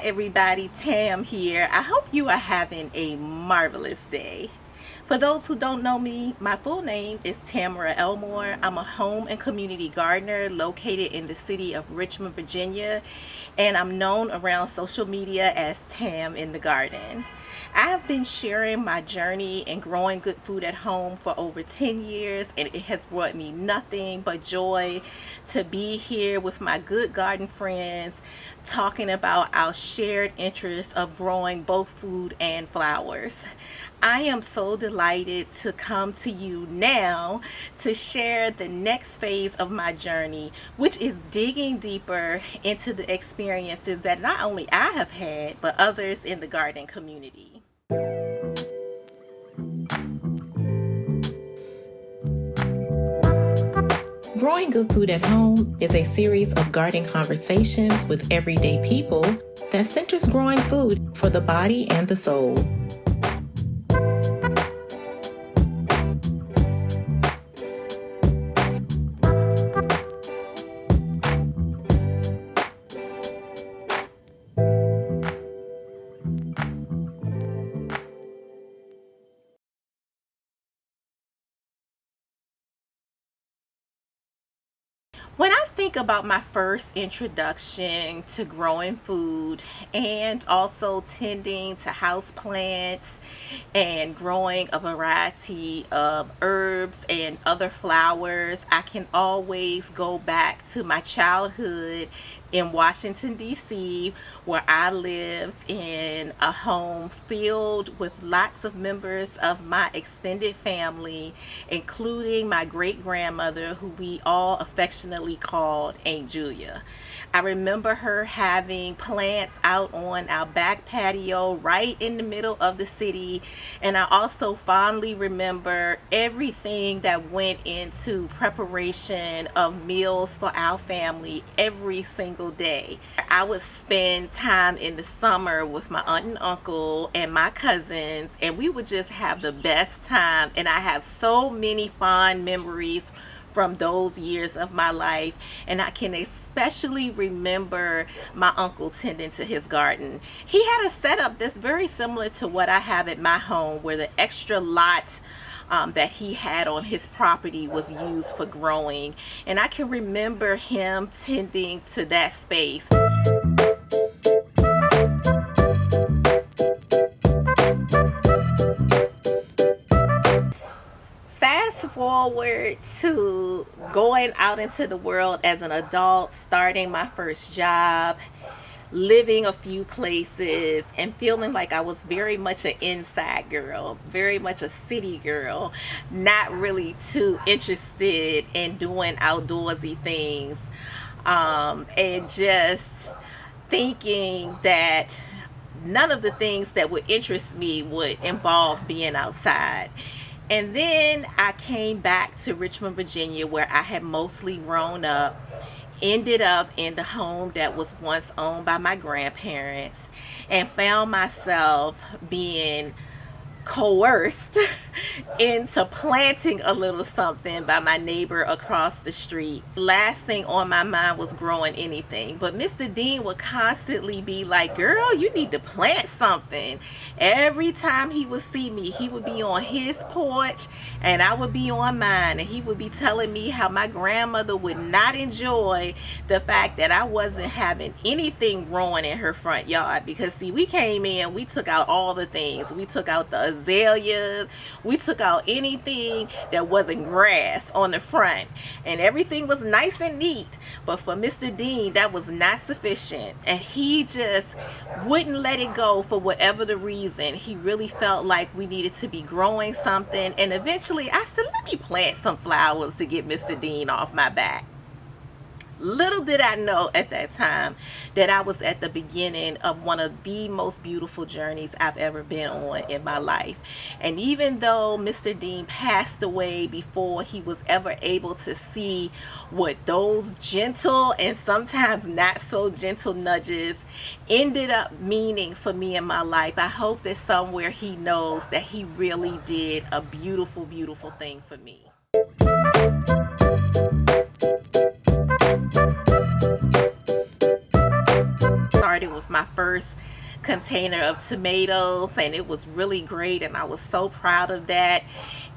everybody, Tam here. I hope you are having a marvelous day. For those who don't know me, my full name is Tamara Elmore. I'm a home and community gardener located in the city of Richmond, Virginia, and I'm known around social media as Tam in the Garden. I have been sharing my journey in growing good food at home for over 10 years, and it has brought me nothing but joy to be here with my good garden friends talking about our shared interest of growing both food and flowers. I am so delighted to come to you now to share the next phase of my journey, which is digging deeper into the experiences that not only I have had, but others in the garden community. Growing Good Food at Home is a series of garden conversations with everyday people that centers growing food for the body and the soul. When I think about my first introduction to growing food and also tending to house plants and growing a variety of herbs and other flowers, I can always go back to my childhood in Washington, D.C., where I lived in a home filled with lots of members of my extended family, including my great grandmother, who we all affectionately called Aunt Julia. I remember her having plants out on our back patio right in the middle of the city, and I also fondly remember everything that went into preparation of meals for our family every single day. I would spend time in the summer with my aunt and uncle and my cousins, and we would just have the best time, and I have so many fond memories from those years of my life, and I can especially remember my uncle tending to his garden. He had a setup that's very similar to what I have at my home, where the extra lot that he had on his property was used for growing, and I can remember him tending to that space. Fast forward to going out into the world as an adult, starting my first job, living a few places, and feeling like I was very much an inside girl, very much a city girl, not really too interested in doing outdoorsy things, and just thinking that none of the things that would interest me would involve being outside. And then I came back to Richmond, Virginia, where I had mostly grown up, ended up in the home that was once owned by my grandparents, and found myself being coerced into planting a little something by my neighbor across the street. Last thing on my mind was growing anything, but Mr. Dean would constantly be like, girl, you need to plant something. Every time he would see me, he would be on his porch and I would be on mine, and he would be telling me how my grandmother would not enjoy the fact that I wasn't having anything growing in her front yard, because see, we came in, we took out all the things. We took out the azaleas, we took out anything that wasn't grass on the front, and everything was nice and neat. But for Mr. Dean, that was not sufficient, and he just wouldn't let it go for whatever the reason. He really felt like we needed to be growing something, and eventually I said, let me plant some flowers to get Mr. Dean off my back. Little did I know at that time that I was at the beginning of one of the most beautiful journeys I've ever been on in my life. And even though Mr. Dean passed away before he was ever able to see what those gentle and sometimes not so gentle nudges ended up meaning for me in my life, I hope that somewhere he knows that he really did a beautiful, beautiful thing for me. Started with my first container of tomatoes, and it was really great, and I was so proud of that.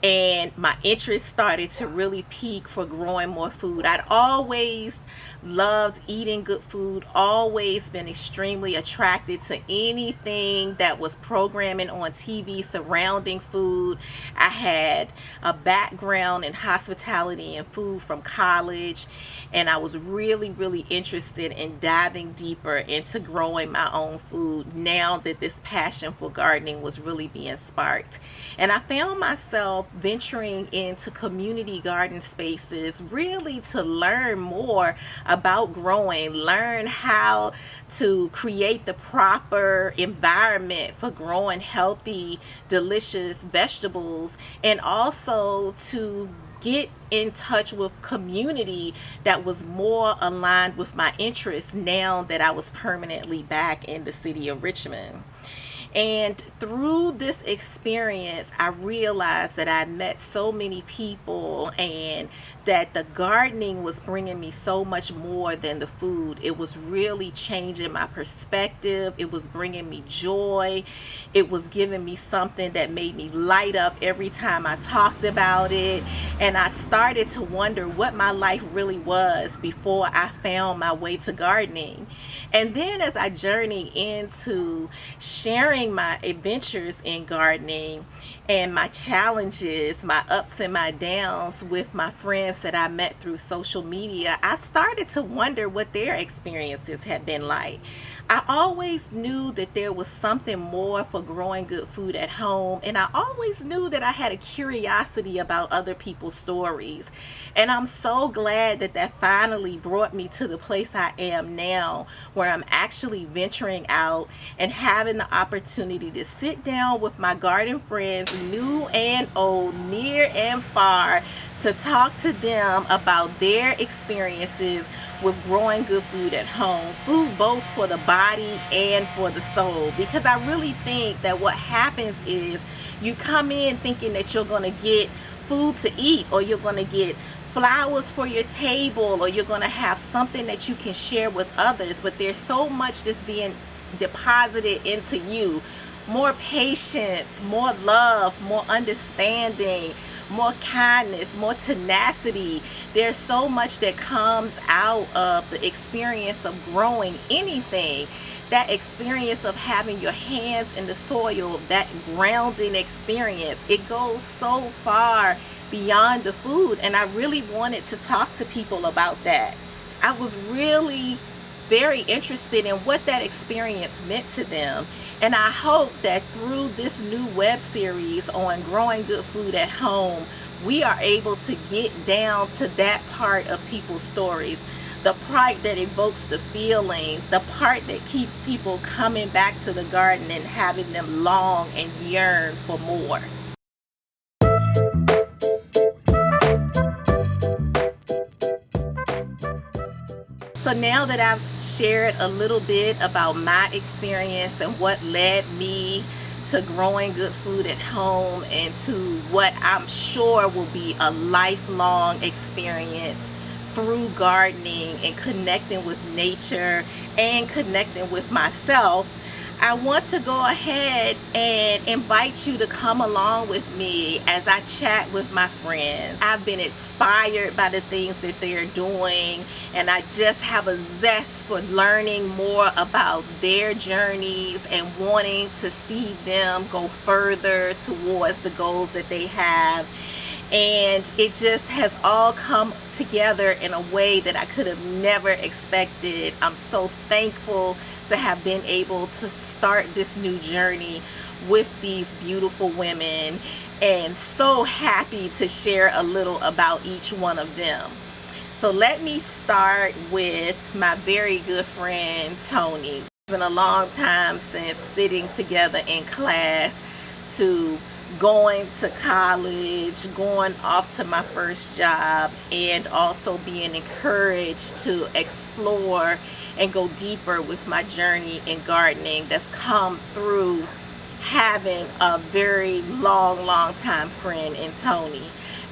And my interest started to really peak for growing more food. I'd always loved eating good food, always been extremely attracted to anything that was programming on TV surrounding food. I had a background in hospitality and food from college, and I was really interested in diving deeper into growing my own food now that this passion for gardening was really being sparked. And I found myself venturing into community garden spaces really to learn more about growing, learn how to create the proper environment for growing healthy, delicious vegetables, and also to get in touch with community that was more aligned with my interests now that I was permanently back in the city of Richmond. And through this experience, I realized that I met so many people and that the gardening was bringing me so much more than the food. It was really changing my perspective. It was bringing me joy. It was giving me something that made me light up every time I talked about it. And I started to wonder what my life really was before I found my way to gardening. And then as I journeyed into sharing my adventures in gardening and my challenges, my ups and my downs with my friends that I met through social media, I started to wonder what their experiences had been like. I always knew that there was something more for growing good food at home, and I always knew that I had a curiosity about other people's stories. And I'm so glad that that finally brought me to the place I am now, where I'm actually venturing out and having the opportunity to sit down with my garden friends, new and old, near and far, to talk to them about their experiences with growing good food at home, food both for the body and for the soul. Because I really think that what happens is you come in thinking that you're going to get food to eat, or you're going to get flowers for your table, or you're going to have something that you can share with others, but there's so much that's being deposited into you. More patience, more love, more understanding, more kindness, more tenacity. There's so much that comes out of the experience of growing anything. That experience of having your hands in the soil, that grounding experience, it goes so far beyond the food. And I really wanted to talk to people about that. I was really very interested in what that experience meant to them. And I hope that through this new web series on growing good food at home, we are able to get down to that part of people's stories, the part that evokes the feelings, the part that keeps people coming back to the garden and having them long and yearn for more. So now that I've shared a little bit about my experience and what led me to growing good food at home and to what I'm sure will be a lifelong experience through gardening and connecting with nature and connecting with myself, I want to go ahead and invite you to come along with me as I chat with my friends. I've been inspired by the things that they're doing, and I just have a zest for learning more about their journeys and wanting to see them go further towards the goals that they have. And it just has all come together in a way that I could have never expected. I'm so thankful to have been able to start this new journey with these beautiful women, and so happy to share a little about each one of them. So let me start with my very good friend Tony. It's been a long time since sitting together in class, to going to college, going off to my first job, and also being encouraged to explore and go deeper with my journey in gardening that's come through having a very long time friend in Tony.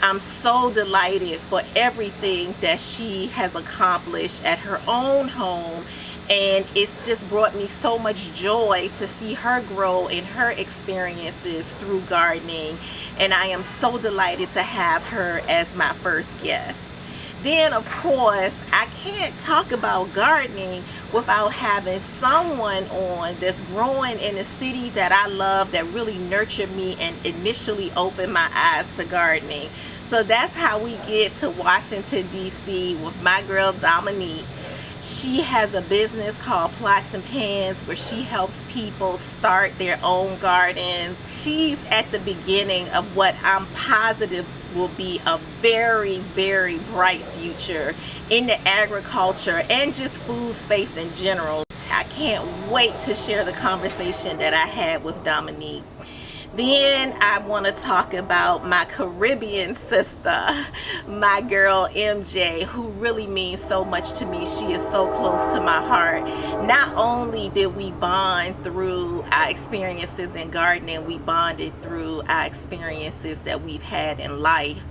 I'm so delighted for everything that she has accomplished at her own home And it's just brought me so much joy to see her grow in her experiences through gardening. And I am so delighted to have her as my first guest. Then, of course, I can't talk about gardening without having someone on that's growing in a city that I love, that really nurtured me and initially opened my eyes to gardening. So that's how we get to Washington, D.C. with my girl Dominique. She has a business called Plots and Pans where she helps people start their own gardens. She's at the beginning of what I'm positive will be a very, very bright future in the agriculture and just food space in general. I can't wait to share the conversation that I had with Dominique. Then I want to talk about my Caribbean sister, my girl MJ, who really means so much to me. She is so close to my heart. Not only did we bond through our experiences in gardening, we bonded through our experiences that we've had in life.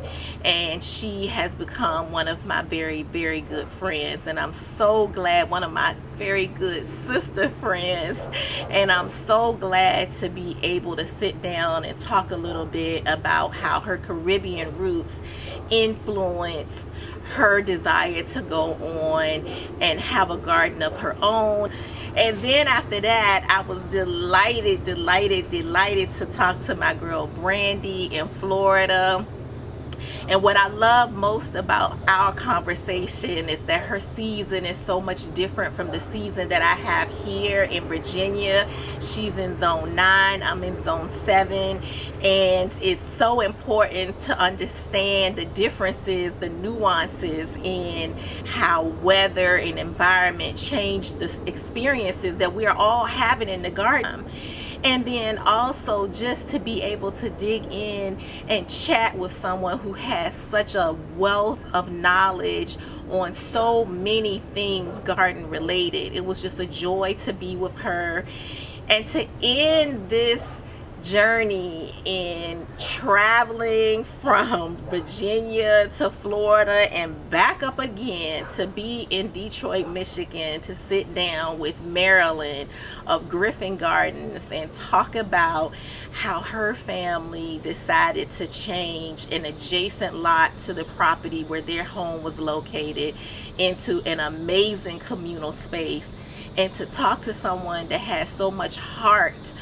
And she has become one of my very, very good friends. And I'm so glad, one of my very good sister friends. And I'm so glad to be able to sit down and talk a little bit about how her Caribbean roots influenced her desire to go on and have a garden of her own. And then after that, I was delighted to talk to my girl Brandy in Florida. And what I love most about our conversation is that her season is so much different from the season that I have here in Virginia. She's in zone 9, I'm in zone 7. And it's so important to understand the differences, the nuances in how weather and environment change the experiences that we are all having in the garden. And then also just to be able to dig in and chat with someone who has such a wealth of knowledge on so many things garden related. It was just a joy to be with her. And to end this journey in traveling from Virginia to Florida and back up again to be in Detroit, Michigan, to sit down with Marilyn of Griffin Gardens and talk about how her family decided to change an adjacent lot to the property where their home was located into an amazing communal space, and to talk to someone that has so much heart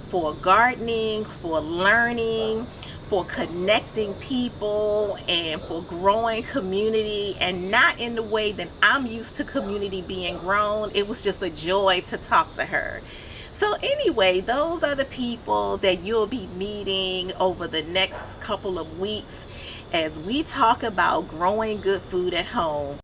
for gardening, for learning, for connecting people, and for growing community, and not in the way that I'm used to community being grown. It was just a joy to talk to her. So anyway, those are the people that you'll be meeting over the next couple of weeks as we talk about growing good food at home.